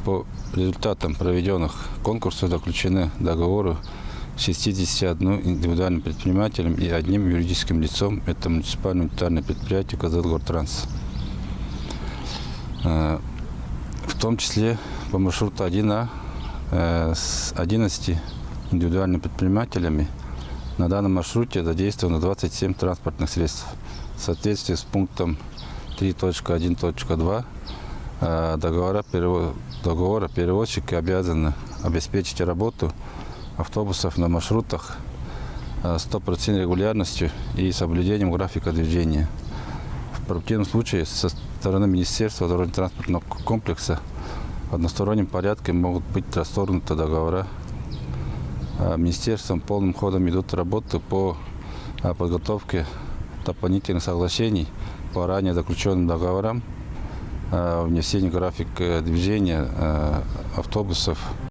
По результатам проведенных конкурсов заключены договоры с 61 индивидуальным предпринимателем и одним юридическим лицом. Это муниципальное унитарное предприятие «Казалгортранс». В том числе по маршруту 1А с 11 индивидуальными предпринимателями на данном маршруте задействовано 27 транспортных средств. В соответствии с пунктом 3.1.2 договора перевозчики обязаны обеспечить работу автобусов на маршрутах 100% регулярностью и соблюдением графика движения. В противном случае со стороны Министерства дорожно-транспортного комплекса в одностороннем порядке могут быть расторгнуты договора. Министерством полным ходом идут работы по подготовке дополнительных соглашений по ранее заключенным договорам, внесение графика движения автобусов